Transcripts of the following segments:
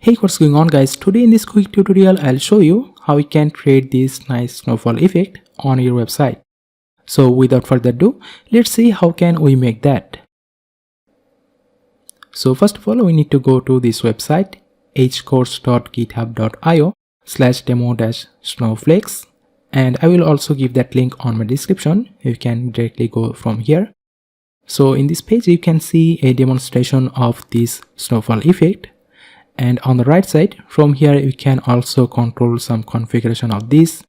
Hey, what's going on guys? Today in this quick tutorial I'll show you how you can create this nice snowfall effect on your website. So without further ado, let's see how can we make that. So first of all, we need to go to this website hcourse.github.io/demo-snowflakes, and I will also give that link on my description. You can directly go from here. So in this page you can see a demonstration of this snowfall effect. And on the right side, from here you can also control some configuration of this.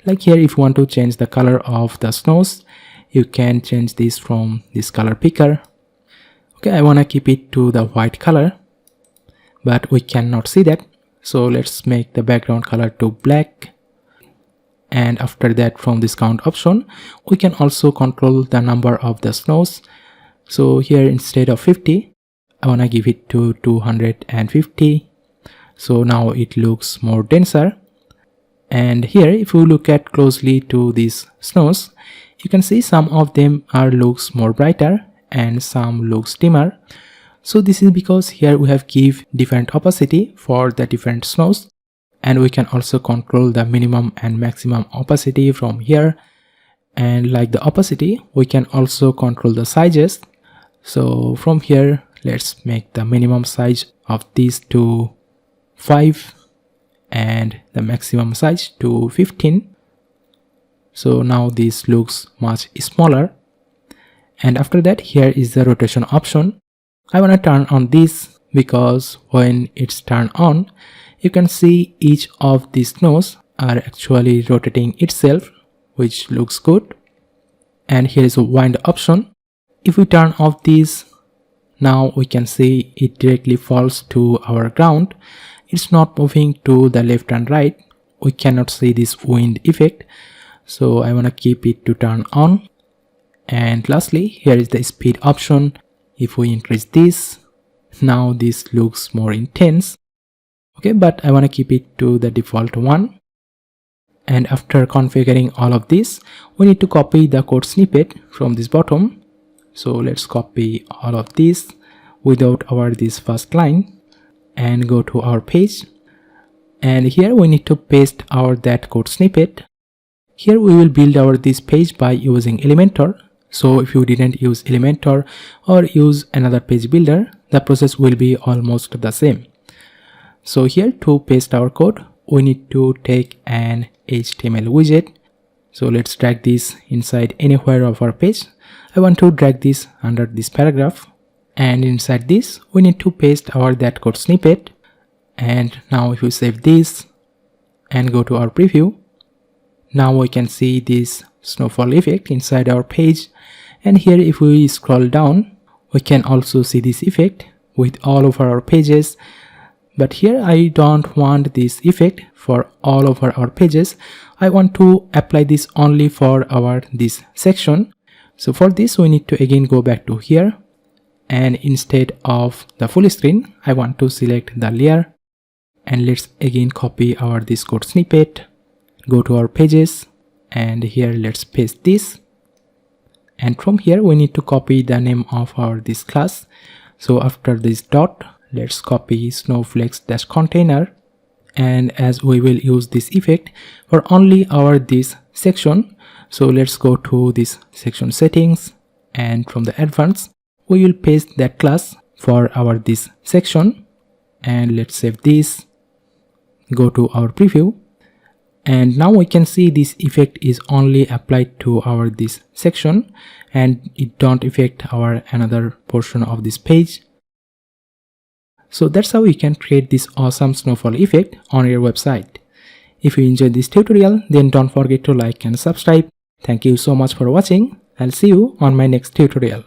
Like here, if you want to change the color of the snows, you can change this from this color picker. Okay, I want to keep it to the white color, but we cannot see that. So let's make the background color to black. And after that, from this count option, we can also control the number of the snows. So here, instead of 50, I want to give it to 250. So now it looks more denser. And here, if you look at closely to these snows, you can see some of them looks more brighter and some looks dimmer. So this is because here we have give different opacity for the different snows, and we can also control the minimum and maximum opacity from here. And like the opacity, we can also control the sizes. So from here, let's make the minimum size of these to 5 and the maximum size to 15. So now this looks much smaller. And after that, here is the rotation option. I want to turn on this because when it's turned on, you can see each of these nodes are actually rotating itself, which looks good. And here is a wind option. If we turn off this, now we can see it directly falls to our ground. It's not moving to the left and right. We cannot see this wind effect. So I want to keep it to turn on. And lastly, here is the speed option. If we increase this, now this looks more intense. Okay, but I want to keep it to the default one. And after configuring all of this, we need to copy the code snippet from this bottom. So let's copy all of this without this first line and go to our page. And here we need to paste that code snippet. Here we will build this page by using Elementor. So if you didn't use Elementor or use another page builder, the process will be almost the same. So here to paste our code, we need to take an HTML widget. So let's drag this inside anywhere of our page. I want to drag this under this paragraph, and inside this we need to paste that code snippet. And now if we save this and go to our preview, now we can see this snowfall effect inside our page. And here if we scroll down, we can also see this effect with all of our pages. But here I don't want this effect for all over our pages. I want to apply this only for this section. So for this, we need to again go back to here, and instead of the full screen, I want to select the layer, and let's again copy this code snippet, go to our pages, and here let's paste this. And from here we need to copy the name of this class. So after this dot, let's copy snowflakes-container, and as we will use this effect for only this section, so let's go to this section settings, and from the advanced we will paste that class for this section. And let's save this, go to our preview, and now we can see this effect is only applied to this section, and it don't affect another portion of this page. So that's how you can create this awesome snowfall effect on your website. If you enjoyed this tutorial, then don't forget to like and subscribe. Thank you so much for watching. I'll see you on my next tutorial.